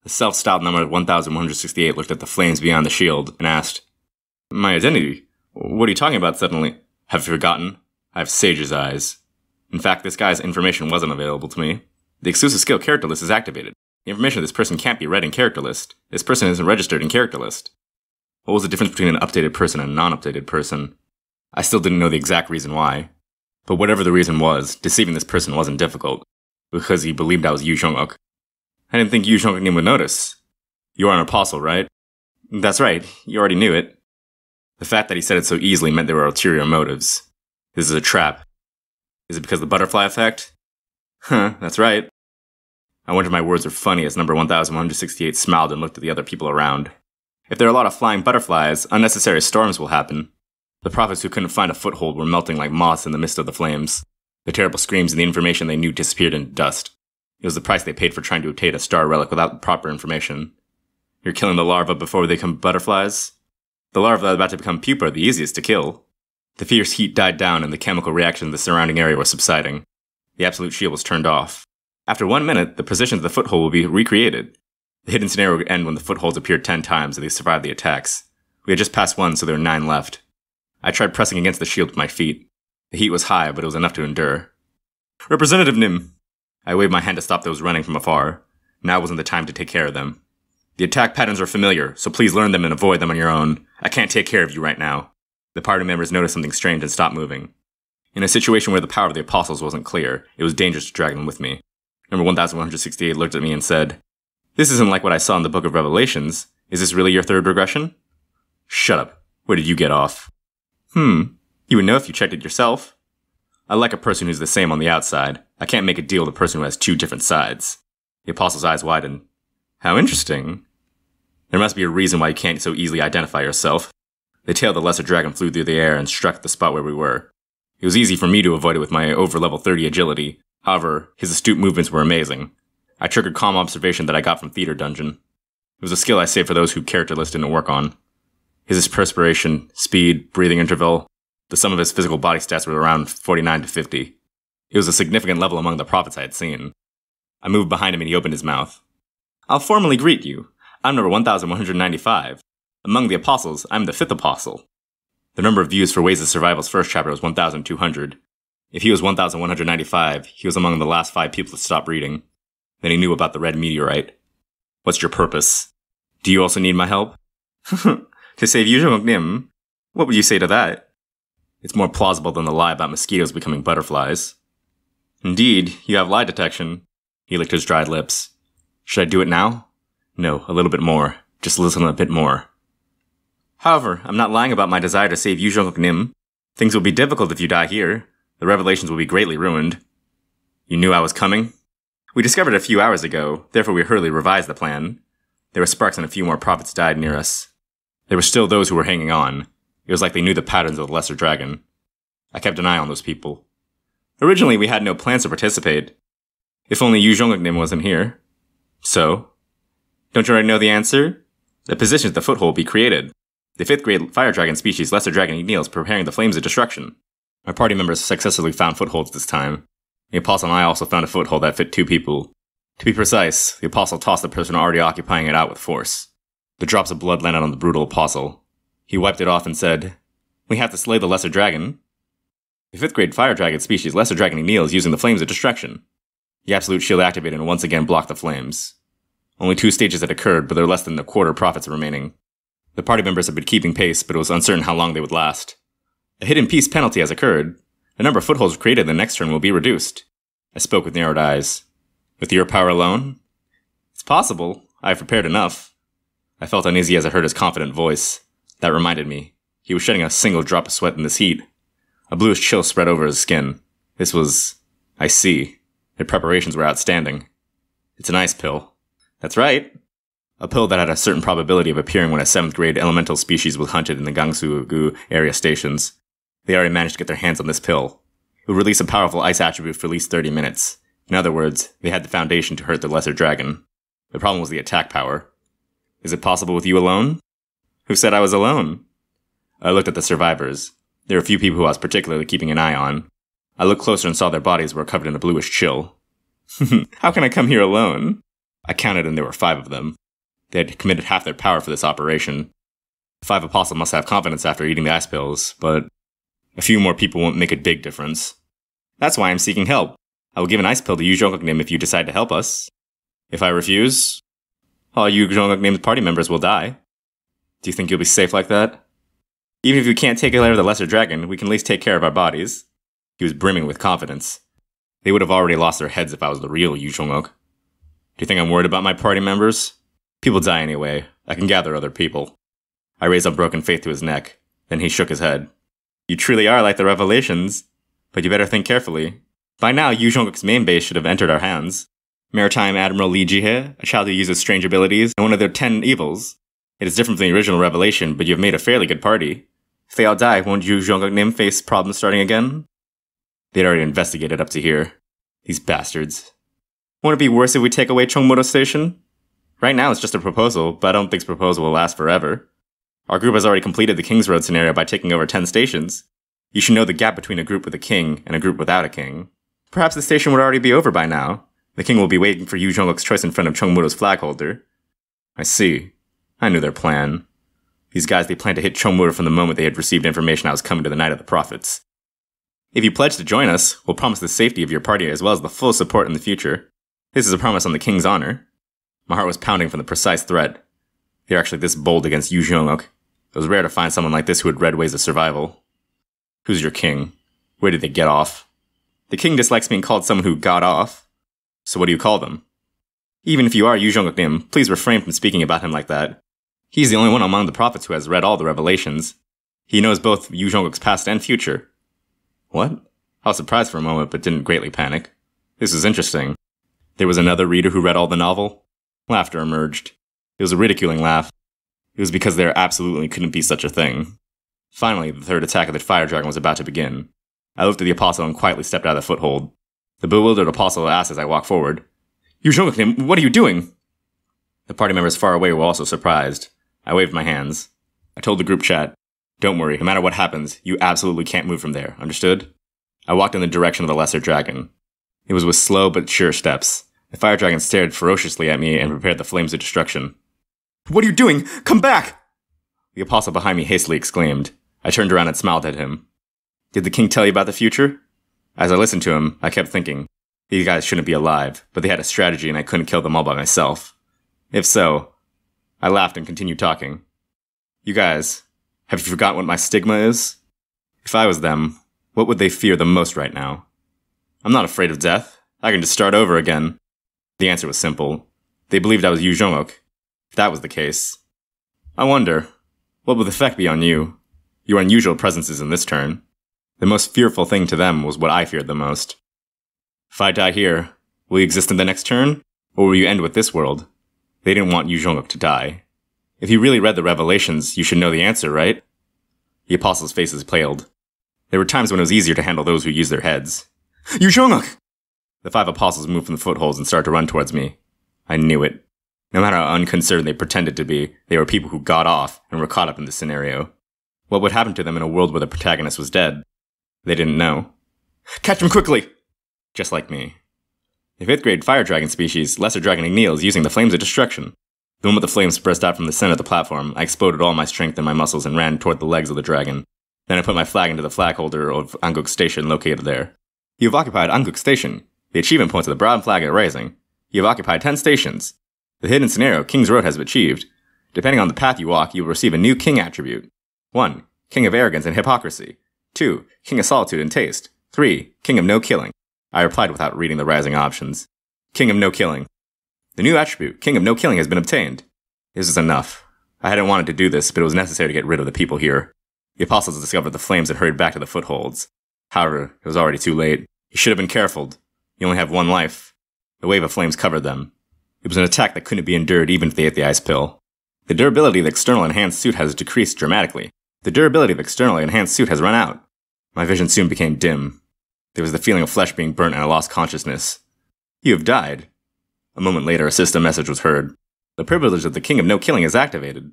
The self-styled number 1168 looked at the flames beyond the shield and asked, "My identity? What are you talking about suddenly? Have you forgotten? I have Sage's eyes. In fact, this guy's information wasn't available to me. The exclusive skill character list is activated. The information of this person can't be read in character list. This person isn't registered in character list." What was the difference between an updated person and a non-updated person? I still didn't know the exact reason why. But whatever the reason was, deceiving this person wasn't difficult, because he believed I was Yu Jong-uk. I didn't think Yu Jong-uk would notice. "You are an apostle, right?" "That's right, you already knew it." The fact that he said it so easily meant there were ulterior motives. This is a trap. Is it because of the butterfly effect? That's right. I wonder if my words were funny as number 1168 smiled and looked at the other people around. If there are a lot of flying butterflies, unnecessary storms will happen. The prophets who couldn't find a foothold were melting like moths in the midst of the flames. The terrible screams and the information they knew disappeared into dust. It was the price they paid for trying to obtain a star relic without proper information. You're killing the larvae before they become butterflies? The larvae that are about to become pupa are the easiest to kill. The fierce heat died down and the chemical reaction in the surrounding area was subsiding. The absolute shield was turned off. After 1 minute, the position of the foothold will be recreated. The hidden scenario would end when the footholds appeared 10 times and they survived the attacks. We had just passed 1, so there were 9 left. I tried pressing against the shield with my feet. The heat was high, but it was enough to endure. "Representative Nim!" I waved my hand to stop those running from afar. Now wasn't the time to take care of them. "The attack patterns are familiar, so please learn them and avoid them on your own. I can't take care of you right now." The party members noticed something strange and stopped moving. In a situation where the power of the apostles wasn't clear, it was dangerous to drag them with me. Number 1168 looked at me and said, "This isn't like what I saw in the Book of Revelations. Is this really your third regression?" "Shut up. Where did you get off?" You would know if you checked it yourself." "I like a person who's the same on the outside. I can't make a deal with a person who has 2 different sides." The apostle's eyes widened. "How interesting. There must be a reason why you can't so easily identify yourself." The tail of the lesser dragon flew through the air and struck the spot where we were. It was easy for me to avoid it with my over level 30 agility. However, his astute movements were amazing. I triggered calm observation that I got from Theater Dungeon. It was a skill I saved for those who character list didn't work on. His perspiration, speed, breathing interval, the sum of his physical body stats were around 49 to 50. It was a significant level among the prophets I had seen. I moved behind him and he opened his mouth. "I'll formally greet you. I'm number 1195. Among the apostles, I'm the 5th apostle." The number of views for Ways of Survival's first chapter was 1,200. If he was 1195, he was among the last 5 people to stop reading. Then he knew about the red meteorite. "What's your purpose? Do you also need my help?" "To save Yu Jong-uk. What would you say to that?" It's more plausible than the lie about mosquitoes becoming butterflies. "Indeed, you have lie detection." He licked his dried lips. "Should I do it now?" "No, a little bit more. Just listen a bit more." "However, I'm not lying about my desire to save Yu Jong-uk. Things will be difficult if you die here. The revelations will be greatly ruined." "You knew I was coming?" "We discovered it a few hours ago, therefore we hurriedly revised the plan. There were sparks and a few more prophets died near us. There were still those who were hanging on. It was like they knew the patterns of the Lesser Dragon. I kept an eye on those people. Originally, we had no plans to participate. If only Yu Jong-uk wasn't here." "So? Don't you already know the answer? The position at the foothold will be created. The 5th grade fire dragon species, Lesser Dragon Igneal, is preparing the flames of destruction." My party members successfully found footholds this time. The apostle and I also found a foothold that fit 2 people. To be precise, the apostle tossed the person already occupying it out with force. The drops of blood landed on the brutal apostle. He wiped it off and said, "We have to slay the Lesser Dragon." The 5th grade fire dragon species, Lesser Dragon Igneal, is using the flames of destruction. The absolute shield activated and once again blocked the flames. Only 2 stages had occurred, but there were less than a quarter prophets remaining. The party members had been keeping pace, but it was uncertain how long they would last. A hidden peace penalty has occurred. The number of footholds created in the next turn will be reduced. I spoke with narrowed eyes. "With your power alone?" "It's possible. I have prepared enough." I felt uneasy as I heard his confident voice. That reminded me. He was shedding a single drop of sweat in this heat. A bluish chill spread over his skin. This was... I see. Their preparations were outstanding. "It's an ice pill." "That's right." A pill that had a certain probability of appearing when a 7th grade elemental species was hunted in the Gangsu-gu area stations. They already managed to get their hands on this pill. It would release a powerful ice attribute for at least 30 minutes. In other words, they had the foundation to hurt the Lesser Dragon. The problem was the attack power. "Is it possible with you alone?" "Who said I was alone?" I looked at the survivors. There were a few people who I was particularly keeping an eye on. I looked closer and saw their bodies were covered in a bluish chill. "How can I come here alone?" I counted and there were 5 of them. They had committed half their power for this operation. The 5 apostles must have confidence after eating the ice pills, but a few more people won't make a big difference. That's why I'm seeking help. I will give an ice pill to Yu Zhonguk if you decide to help us. If I refuse, all Yu Zhonguk party members will die. Do you think you'll be safe like that? Even if we can't take care of the lesser dragon, we can at least take care of our bodies. He was brimming with confidence. They would have already lost their heads if I was the real Yu Zhonguk. Do you think I'm worried about my party members? People die anyway. I can gather other people. I raised unbroken faith to his neck. Then he shook his head. You truly are like the Revelations. But you better think carefully. By now, Yu Zhonguk's main base should have entered our hands. Maritime Admiral Li Jihe, a child who uses strange abilities, and one of their 10 evils. It is different from the original Revelation, but you have made a fairly good party. If they all die, won't Yu Zhonguk face problems starting again? They'd already investigated up to here. These bastards. Won't it be worse if we take away Chongmodo Station? Right now it's just a proposal, but I don't think this proposal will last forever. Our group has already completed the King's Road scenario by taking over 10 stations. You should know the gap between a group with a king and a group without a king. Perhaps the station would already be over by now. The king will be waiting for Yu Zhonguk's choice in front of Chongmodo's flag holder. I see. I knew their plan. These guys, they planned to hit Chongmodo from the moment they had received information I was coming to the Night of the Prophets. If you pledge to join us, we'll promise the safety of your party as well as the full support in the future. This is a promise on the king's honor. My heart was pounding from the precise threat. They were actually this bold against Yu Zhonguk. It was rare to find someone like this who had read ways of survival. Who's your king? Where did they get off? The king dislikes being called someone who got off. So what do you call them? Even if you are Yu Zhonguk, please refrain from speaking about him like that. He's the only one among the prophets who has read all the revelations. He knows both Yu Zhonguk's past and future. What? I was surprised for a moment, but didn't greatly panic. This was interesting. There was another reader who read all the novel. Laughter emerged. It was a ridiculing laugh. It was because there absolutely couldn't be such a thing. Finally, the third attack of the fire dragon was about to begin. I looked at the apostle and quietly stepped out of the foothold. The bewildered apostle asked as I walked forward, Yu Zhonguk, what are you doing? The party members far away were also surprised. I waved my hands. I told the group chat, don't worry, no matter what happens, you absolutely can't move from there, understood? I walked in the direction of the lesser dragon. It was with slow but sure steps. The fire dragon stared ferociously at me and prepared the flames of destruction. What are you doing? Come back! The apostle behind me hastily exclaimed. I turned around and smiled at him. Did the king tell you about the future? As I listened to him, I kept thinking, these guys shouldn't be alive, but they had a strategy and I couldn't kill them all by myself. If so, I laughed and continued talking. You guys, have you forgotten what my stigma is? If I was them, what would they fear the most right now? I'm not afraid of death. I can just start over again. The answer was simple. They believed I was Yu Zhonguk. If that was the case, I wonder, what would the effect be on you? Your unusual presences in this turn. The most fearful thing to them was what I feared the most. If I die here, will you exist in the next turn? Or will you end with this world? They didn't want Yu Zhonguk to die. If you really read the Revelations, you should know the answer, right? The apostles' faces paled. There were times when it was easier to handle those who used their heads. Yu Zhonguk! The 5 apostles moved from the footholds and started to run towards me. I knew it. No matter how unconcerned they pretended to be, they were people who got off and were caught up in this scenario. What would happen to them in a world where the protagonist was dead? They didn't know. Catch him quickly! Just like me. The 5th grade fire dragon species, Lesser Dragon Igneel, is using the flames of destruction. The moment the flames burst out from the center of the platform, I exploded all my strength in my muscles and ran toward the legs of the dragon. Then I put my flag into the flag holder of Anguk Station located there. You have occupied Anguk Station. The achievement points of the broad flag are rising. You have occupied 10 stations. The hidden scenario, King's Road, has been achieved. Depending on the path you walk, you will receive a new king attribute. 1. King of Arrogance and Hypocrisy. 2. King of Solitude and Taste. 3. King of No Killing. I replied without reading the rising options. King of No Killing. The new attribute, King of No Killing, has been obtained. This is enough. I hadn't wanted to do this, but it was necessary to get rid of the people here. The apostles discovered the flames and hurried back to the footholds. However, it was already too late. You should have been careful. You only have one life. The wave of flames covered them. It was an attack that couldn't be endured even if they ate the ice pill. The durability of the external enhanced suit has decreased dramatically. The durability of the externally enhanced suit has run out. My vision soon became dim. There was the feeling of flesh being burnt and I lost consciousness. You have died. A moment later, a system message was heard. The privilege of the King of No Killing is activated.